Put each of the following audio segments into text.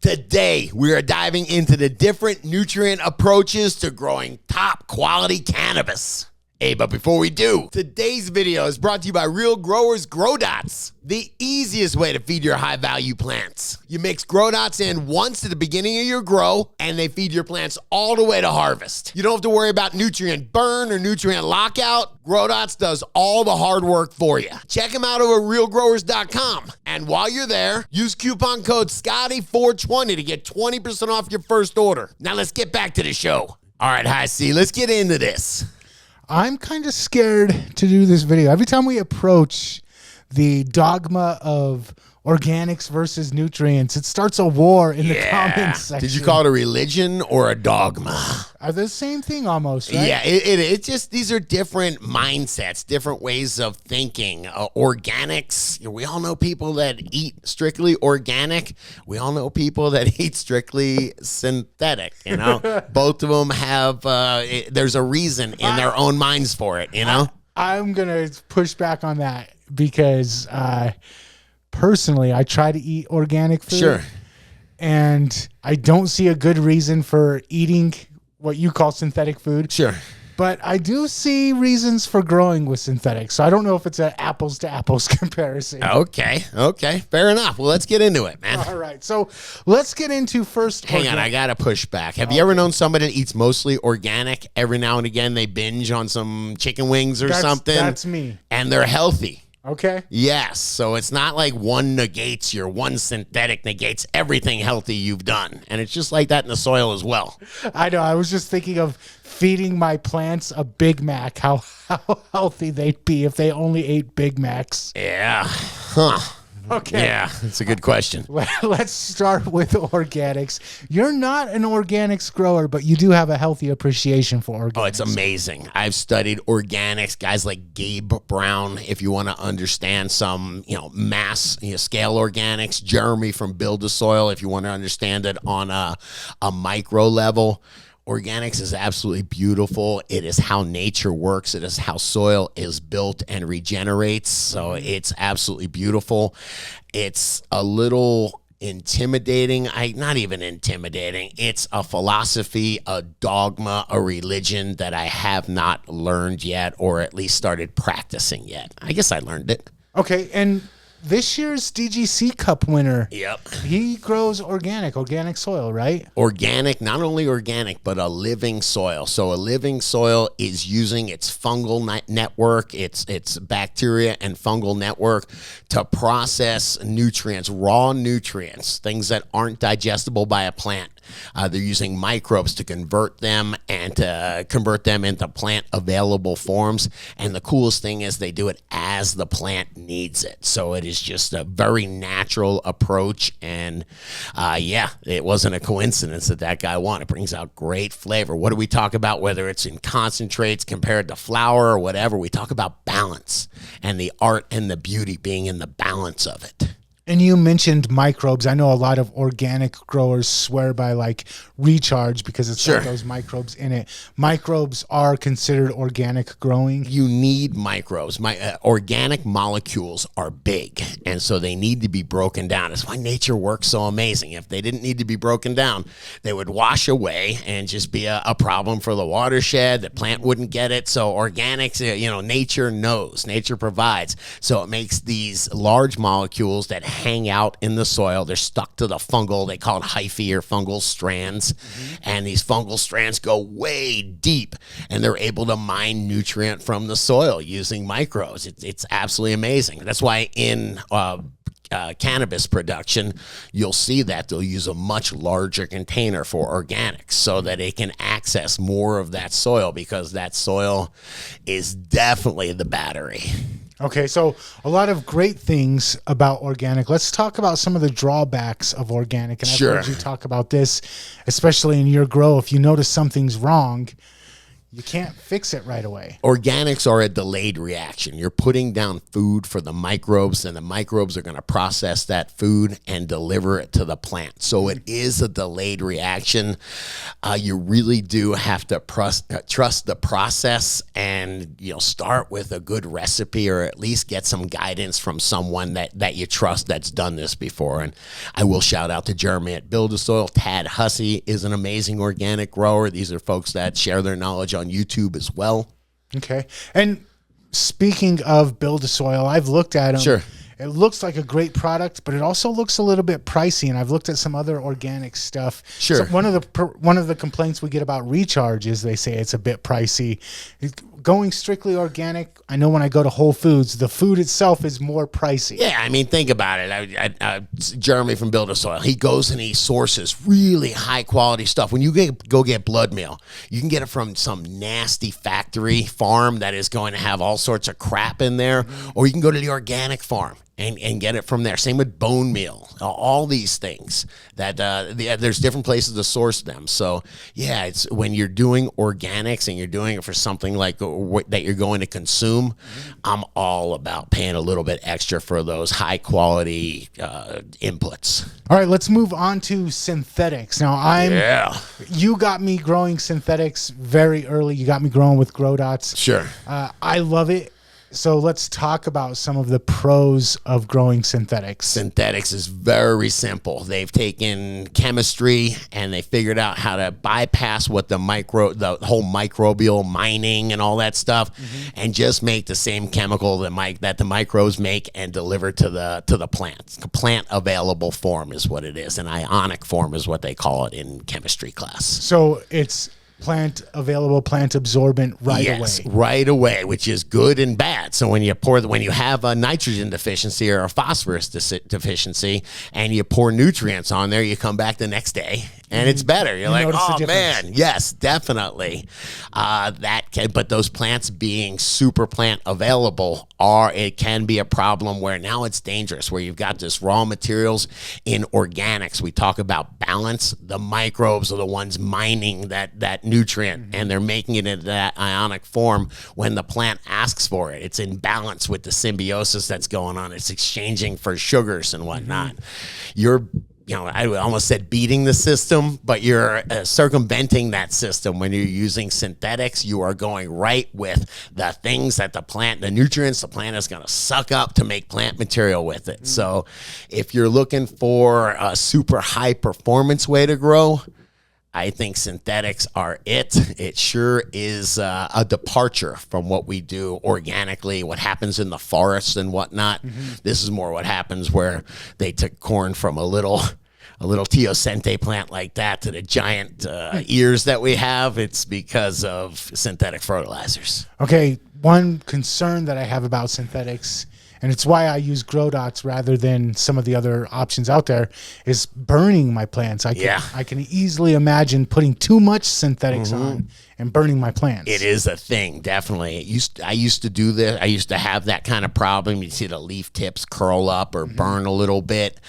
Today, we are diving into the different nutrient approaches to growing top quality cannabis. Hey, but before we do, today's video is brought to you by Real Growers Grow Dots, the easiest way to feed your high-value plants. You mix Grow Dots in once at the beginning of your grow, and they feed your plants all the way to harvest. You don't have to worry about nutrient burn or nutrient lockout. Grow Dots does all the hard work for you. Check them out over at realgrowers.com. And while you're there, use coupon code Scotty420 to get 20% off your first order. Now let's get back to the show. All right, High C, let's get into this. I'm kind of scared to do this video. Every time we approach the dogma of organics versus nutrients, it starts a war in the comments section. Did you call it a religion or a dogma? Are they the same thing almost, right? Yeah, it just, these are different mindsets, different ways of thinking. Organics, we all know people that eat strictly organic. We all know people that eat strictly synthetic, you know? Both of them have, there's a reason in their own minds for it, you know? I'm going to push back on that because personally, I try to eat organic food. Sure. And I don't see a good reason for eating what you call synthetic food. Sure. But I do see reasons for growing with synthetics. So I don't know if it's an apples to apples comparison. Okay. Fair enough. Well, let's get into it, man. All right. So let's get into first. Hang on. I got to push back. Have you ever known somebody that eats mostly organic? Every now and again, they binge on some chicken wings or something. That's me. And they're healthy. Okay. Yes. So it's not like one negates your one synthetic negates everything healthy you've done. And it's just like that in the soil as well. I know. I was just thinking of feeding my plants a Big Mac, how healthy they'd be if they only ate Big Macs. Yeah. Huh. Okay. Yeah, that's a good question. Let's start with organics. You're not an organics grower, but you do have a healthy appreciation for organics. Oh, it's amazing. I've studied organics, guys like Gabe Brown, if you want to understand some, mass scale organics. Jeremy from Build the Soil, if you want to understand it on a micro level. Organics is absolutely beautiful. It is how nature works. It is how soil is built and regenerates. So it's absolutely beautiful. It's a little intimidating. Not even intimidating. It's a philosophy, a dogma, a religion that I have not learned yet, or at least started practicing yet. I guess I learned it. Okay, and this year's DGC Cup winner, yep, he grows organic soil, right? Organic, not only organic, but a living soil. So a living soil is using its fungal network, its bacteria and fungal network to process nutrients, raw nutrients, things that aren't digestible by a plant. They're using microbes to convert them and to convert them into plant available forms. And the coolest thing is they do it as the plant needs it. So it is just a very natural approach. And it wasn't a coincidence that guy won. It brings out great flavor. What do we talk about? Whether it's in concentrates compared to flour or whatever, we talk about balance and the art and the beauty being in the balance of it. And you mentioned microbes. I know a lot of organic growers swear by like recharge because it's got those microbes in it. Microbes are considered organic growing. You need microbes. Organic molecules are big, and so they need to be broken down. That's why nature works so amazing. If they didn't need to be broken down, they would wash away and just be a problem for the watershed. The plant wouldn't get it. So organics, nature knows. Nature provides. So it makes these large molecules that hang out in the soil. They're stuck to the fungal, they call it hyphae or fungal strands. And these fungal strands go way deep, and they're able to mine nutrient from the soil using microbes. It's absolutely amazing. That's why in cannabis production, you'll see that they'll use a much larger container for organics so that it can access more of that soil, because that soil is definitely the battery. Okay, so a lot of great things about organic. Let's talk about some of the drawbacks of organic. And I've heard you talk about this, especially in your grow. If you notice something's wrong, You can't fix it right away. Organics are a delayed reaction. You're putting down food for the microbes, and the microbes are going to process that food and deliver it to the plant. So it is a delayed reaction. You really do have to trust the process, and start with a good recipe, or at least get some guidance from someone that you trust that's done this before. And I will shout out to Jeremy at Build a Soil. Tad Hussey is an amazing organic grower. These are folks that share their knowledge on YouTube as well. Okay. And speaking of Build a Soil, I've looked at them. Sure. It looks like a great product, but it also looks a little bit pricey. And I've looked at some other organic stuff. Sure. So one of the complaints we get about Recharge is they say it's a bit pricey. Going strictly organic, I know when I go to Whole Foods, the food itself is more pricey. Yeah, I mean, think about it. Jeremy from Build a Soil, he goes and he sources really high quality stuff. When you go get blood meal, you can get it from some nasty factory farm that is going to have all sorts of crap in there, or you can go to the organic farm and get it from there. Same with bone meal, all these things that there's different places to source them. So yeah, it's when you're doing organics and you're doing it for something like that you're going to consume, I'm all about paying a little bit extra for those high quality inputs. All right, let's move on to synthetics. Now you got me growing synthetics very early. You got me growing with Grow Dots. Sure. I love it. So let's talk about some of the pros of growing synthetics. Synthetics is very simple. They've taken chemistry and they figured out how to bypass what the whole microbial mining and all that stuff, and just make the same chemical that the microbes make and deliver to the plant. Plant available form is what it is. An ionic form is what they call it in chemistry class. So it's plant available, plant absorbent away. Right away, which is good and bad. So when you have a nitrogen deficiency or a phosphorus deficiency, and you pour nutrients on there, you come back the next day and it's better. You're like, oh man, yes, definitely. But those plants being super plant available it can be a problem where now it's dangerous, where you've got this raw materials in organics. We talk about balance. The microbes are the ones mining that nutrient, and they're making it into that ionic form when the plant asks for it. It's in balance with the symbiosis that's going on. It's exchanging for sugars and whatnot. I almost said beating the system, but you're circumventing that system. When you're using synthetics, you are going right with the things that the nutrients the plant is going to suck up to make plant material with it. So if you're looking for a super high performance way to grow, I think synthetics are it. It sure is a departure from what we do organically, what happens in the forests and whatnot. This is more what happens where they took corn from a little teosinte plant like that to the giant ears that we have. It's because of synthetic fertilizers. Okay, one concern that I have about synthetics, and it's why I use Grow Dots rather than some of the other options out there, is burning my plants. I can easily imagine putting too much synthetics on and burning my plants. It is a thing, definitely. I used to do this. I used to have that kind of problem. You see the leaf tips curl up or burn a little bit.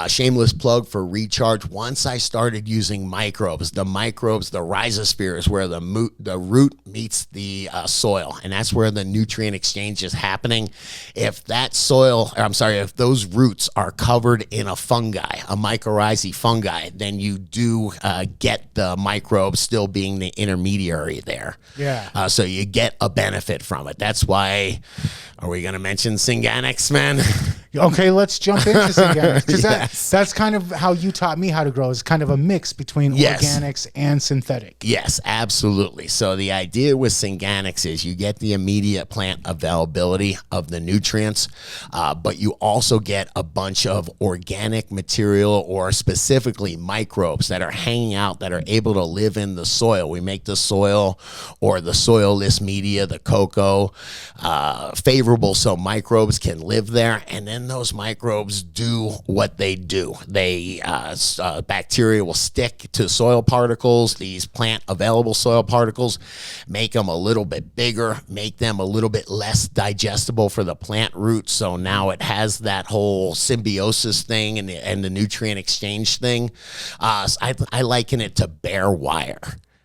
Shameless plug for Recharge. Once I started using microbes, the rhizosphere is where the root meets the soil, and that's where the nutrient exchange is happening. If those roots are covered in a fungi, a mycorrhizae fungi, then you do get the microbes still being the intermediary there. Yeah. So you get a benefit from it. That's why. Are we going to mention Synganics, man? Okay, let's jump into Synganics, because that's kind of how you taught me how to grow. It's kind of a mix between organics and synthetic. Yes, absolutely. So the idea with Synganics is you get the immediate plant availability of the nutrients, but you also get a bunch of organic material, or specifically microbes that are hanging out, that are able to live in the soil. We make the soil or the soilless media, the cocoa, favorable so microbes can live there, and then those microbes do what they do. They bacteria will stick to soil particles, these plant available soil particles, make them a little bit bigger, make them a little bit less digestible for the plant roots. So now it has that whole symbiosis thing and the nutrient exchange thing. I liken it to bare wire.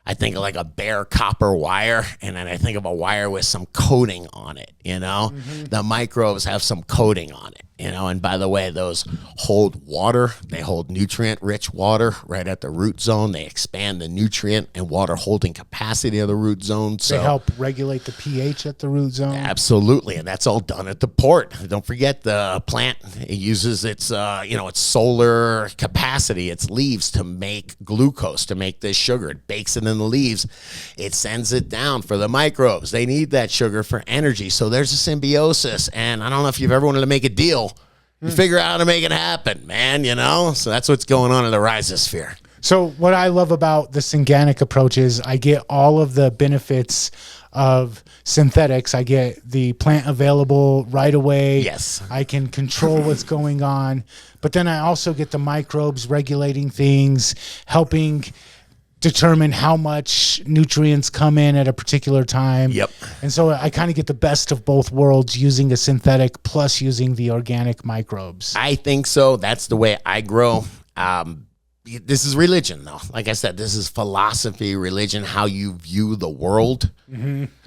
I think of like a bare copper wire, and then I think of a wire with some coating on it, you know? The microbes have some coating on it, you know? And by the way, those hold water. They hold nutrient-rich water right at the root zone. They expand the nutrient and water holding capacity of the root zone. So they help regulate the pH at the root zone. Absolutely, and that's all done at the port. Don't forget the plant, it uses its, its solar capacity, its leaves to make glucose, to make this sugar. It bakes it in the leaves. It sends it down for the microbes. They need that sugar for energy. So there's a symbiosis. And I don't know if you've ever wanted to make a deal. You figure out how to make it happen, man, you know? So that's what's going on in the rhizosphere. So what I love about the synganic approach is I get all of the benefits of synthetics. I get the plant available right away. Yes. I can control what's going on. But then I also get the microbes regulating things, helping determine how much nutrients come in at a particular time. Yep. And so I kind of get the best of both worlds using a synthetic plus using the organic microbes. I think so. That's the way I grow. This is religion, though. Like I said, this is philosophy, religion, how you view the world.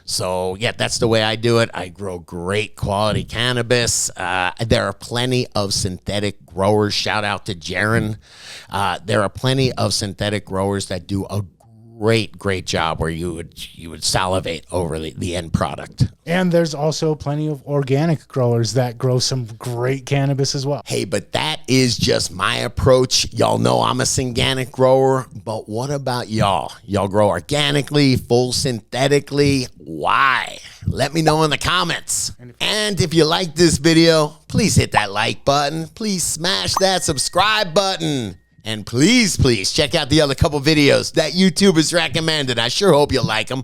So, yeah, that's the way I do it. I grow great quality cannabis. There are plenty of synthetic growers. Shout out to Jaron. There are plenty of synthetic growers that do a great job where you would salivate over the end product. And there's also plenty of organic growers that grow some great cannabis as well. Hey, but that is just my approach. Y'all know I'm a synganic grower, but what about y'all? Y'all grow organically, full synthetically? Why? Let me know in the comments. And if you like this video, please hit that like button. Please smash that subscribe button. And please check out the other couple videos that YouTube has recommended. I sure hope you'll like them.